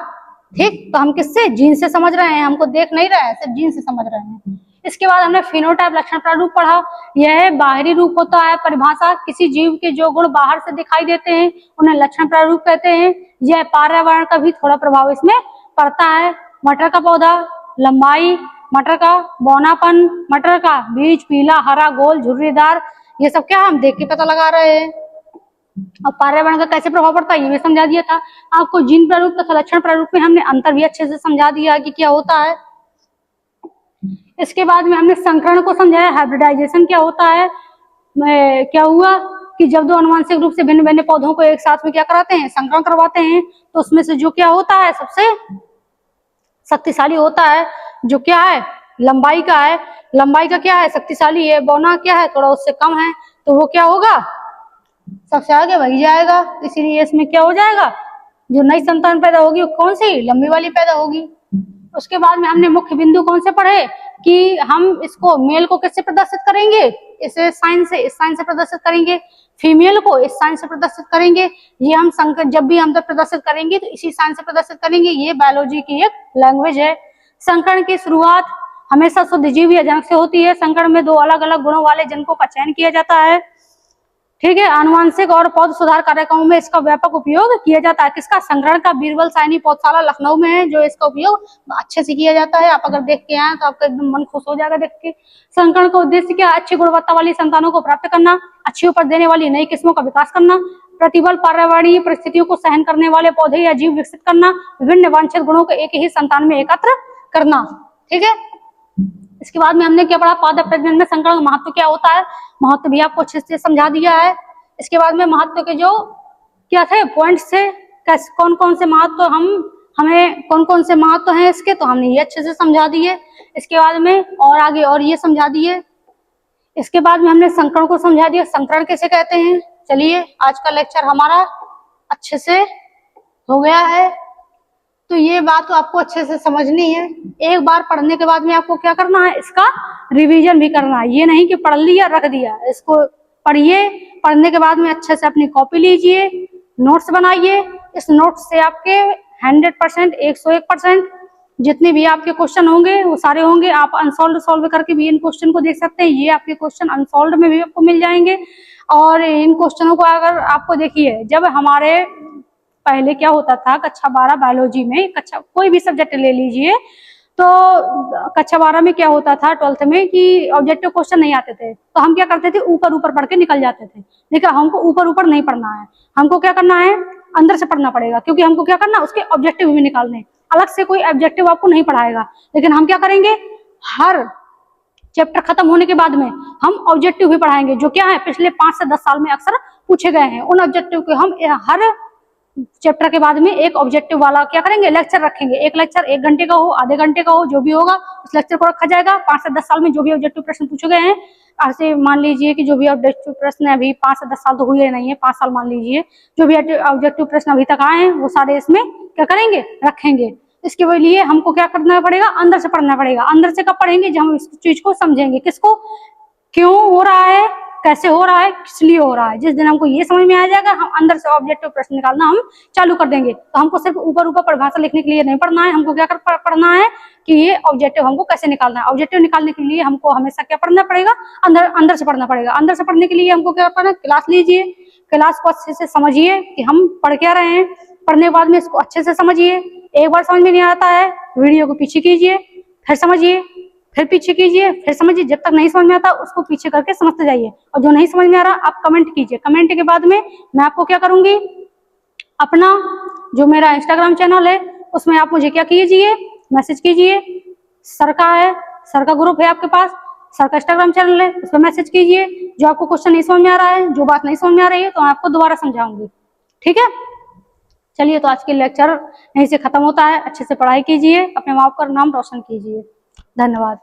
A: ठीक, तो हम किससे, जीन से समझ रहे हैं, हमको देख नहीं रहे हैं, सिर्फ जीन से समझ रहे हैं। इसके बाद हमने फिनोटाइप लक्षण प्रारूप पढ़ा। यह बाहरी रूप होता है। परिभाषा, किसी जीव के जो गुण बाहर से दिखाई देते हैं उन्हें लक्षण प्रारूप कहते हैं। यह पर्यावरण का भी थोड़ा प्रभाव इसमें पड़ता है। मटर का पौधा, लंबाई, मटर का बौनापन, मटर का बीज पीला, हरा, गोल, झुर्रीदार, ये सब क्या हम देख के पता लगा रहे हैं। अब पर्यावरण का कैसे प्रभाव पड़ता है ये भी समझा दिया था आपको। जीन प्रारूप तथा लक्षण प्रारूप में हमने अंतर भी अच्छे से समझा दिया कि क्या होता है। इसके बाद में हमने संकरण को समझाया, हाइब्रिडाइजेशन क्या होता है। क्या हुआ कि जब दो अनुवांशिक रूप से भिन्न भिन्न पौधों को एक साथ में क्या कराते हैं, संकरण करवाते हैं, तो उसमें से जो क्या होता है सबसे शक्तिशाली होता है, जो क्या है लंबाई का है, लंबाई का क्या है शक्तिशाली है, बौना क्या है थोड़ा उससे कम है, तो वो क्या होगा सबसे आगे वही जाएगा। इसीलिए इसमें क्या हो जाएगा, जो नई संतान पैदा होगी वो कौन सी, लंबी वाली पैदा होगी। उसके बाद में हमने मुख्य बिंदु कौन से पढ़े कि हम इसको मेल को किससे प्रदर्शित करेंगे, इसे साइन से, इस साइन से प्रदर्शित करेंगे, फीमेल को इस साइन से प्रदर्शित करेंगे। ये हम संकर जब भी हम तो प्रदर्शित करेंगे तो इसी साइन से प्रदर्शित करेंगे। ये बायोलॉजी की एक लैंग्वेज है। संकरण की शुरुआत हमेशा शुद्ध जीव या जनक से होती है। संकरण में दो अलग अलग गुणों वाले जनकों का चयन किया जाता है। ठीक है, आनुवांशिक और पौध सुधार कार्यक्रमों में इसका व्यापक उपयोग किया जाता है। किसका, संकरण का। बीरबल साइनी पौधशाला लखनऊ में है जो इसका उपयोग अच्छे से किया जाता है। आप अगर देख के आए तो आपका एकदम मन खुश हो जाएगा देख के। संकरण का उद्देश्य क्या, अच्छी गुणवत्ता वाली संतानों को प्राप्त करना, अच्छी उपज देने वाली नई किस्मों का विकास करना, प्रतिबल पर्यावरणीय परिस्थितियों को सहन करने वाले पौधे या जीव विकसित करना, विभिन्न वांछित गुणों को एक ही संतान में एकत्र करना। ठीक है, इसके बाद में हमने क्या पढ़ा, पादप प्रजनन में संकरण का महत्व क्या होता है, महत्व भी आपको अच्छे से समझा दिया है। इसके बाद में महत्व के जो क्या थे पॉइंट्स थे, कौन कौन से महत्व हमें कौन कौन से महत्व हैं इसके, तो हमने ये अच्छे से समझा दिए। इसके बाद में और आगे और ये समझा दिए। इसके बाद में हमने संकरण को समझा दिया, संकरण कैसे कहते हैं। चलिए आज का लेक्चर हमारा अच्छे से हो गया है। तो ये बात तो आपको अच्छे से समझनी है। एक बार पढ़ने के बाद में आपको क्या करना है, इसका रिवीजन भी करना है। ये नहीं कि पढ़ लिया रख दिया, इसको पढ़िए। पढ़ने के बाद में अच्छे से अपनी कॉपी लीजिए, नोट्स बनाइए। इस नोट्स से आपके 100% 101% जितने भी आपके क्वेश्चन होंगे वो सारे होंगे। आप अनसॉल्व सॉल्व करके भी इन क्वेश्चन को देख सकते हैं। ये आपके क्वेश्चन अनसॉल्व में भी आपको मिल जाएंगे। और इन क्वेश्चनों को अगर आपको देखिए, जब हमारे पहले क्या होता था कक्षा 12 बायोलॉजी में, कक्षा कोई भी सब्जेक्ट ले लीजिए, तो कक्षा 12 में क्या होता था 12th में कि ऑब्जेक्टिव क्वेश्चन नहीं आते थे, तो हम क्या करते थे ऊपर ऊपर पढ़ के निकल जाते थे। देखिए हमको ऊपर ऊपर नहीं पढ़ना है, हमको क्या करना है अंदर से पढ़ना पड़ेगा, क्योंकि हमको क्या करना उसके ऑब्जेक्टिव भी निकालने। अलग से कोई ऑब्जेक्टिव आपको नहीं पढ़ाएगा, लेकिन हम क्या करेंगे हर चैप्टर खत्म होने के बाद में हम ऑब्जेक्टिव भी पढ़ाएंगे, जो क्या है पिछले 5 से 10 साल में अक्सर पूछे गए हैं। उन ऑब्जेक्टिव को हम हर चैप्टर के बाद में एक ऑब्जेक्टिव वाला क्या करेंगे लेक्चर रखेंगे। एक लेक्चर 1 घंटे का हो, आधे घंटे का हो, जो भी होगा उस लेक्चर को रखा जाएगा। 5 से 10 साल में जो भी ऑब्जेक्टिव प्रश्न पूछे गए हैं, ऐसे मान लीजिए कि जो भी ऑब्जेक्टिव प्रश्न अभी 5 से 10 साल तो हुए नहीं है, 5 साल मान लीजिए, जो भी ऑब्जेक्टिव प्रश्न अभी तक आए हैं वो सारे इसमें क्या करेंगे रखेंगे। इसके लिए हमको क्या करना पड़ेगा, अंदर से पढ़ना पड़ेगा। अंदर से कब पढ़ेंगे, जब हम इस चीज को समझेंगे, किसको क्यों हो रहा है, कैसे हो रहा है, किस लिए हो रहा है। जिस दिन हमको ये समझ में आ जाएगा, हम अंदर से ऑब्जेक्टिव प्रश्न निकालना हम चालू कर देंगे। तो हमको सिर्फ ऊपर ऊपर परिभाषा लिखने के लिए नहीं पढ़ना है, हमको क्या पढ़ना है कि ये ऑब्जेक्टिव हमको कैसे निकालना है। ऑब्जेक्टिव निकालने के लिए हमको हमेशा क्या पढ़ना पड़ेगा, अंदर से पढ़ना पड़ेगा। अंदर से पढ़ने के लिए हमको क्या करना, क्लास लीजिए, क्लास को अच्छे से समझिए कि हम पढ़ क्या रहे हैं। पढ़ने के बाद में इसको अच्छे से समझिए। एक बार समझ में नहीं आता है, वीडियो को पीछे कीजिए, फिर समझिए, फिर पीछे कीजिए, फिर समझिए। जब तक नहीं समझ में आता उसको पीछे करके समझते जाइए। और जो नहीं समझ में आ रहा आप कमेंट कीजिए। कमेंट के बाद में मैं आपको क्या करूंगी, अपना जो मेरा इंस्टाग्राम चैनल है उसमें आप मुझे क्या कीजिए, मैसेज कीजिए। सर का ग्रुप है आपके पास, सर का इंस्टाग्राम चैनल है, उस पर मैसेज कीजिए। जो आपको क्वेश्चन नहीं समझ में आ रहा है, जो बात नहीं समझ में आ रही है, तो मैं आपको दोबारा समझाऊंगी। ठीक है, चलिए तो आज के लेक्चर यहीं से खत्म होता है। अच्छे से पढ़ाई कीजिए, अपने माँ बाप का नाम रोशन कीजिए। धन्यवाद।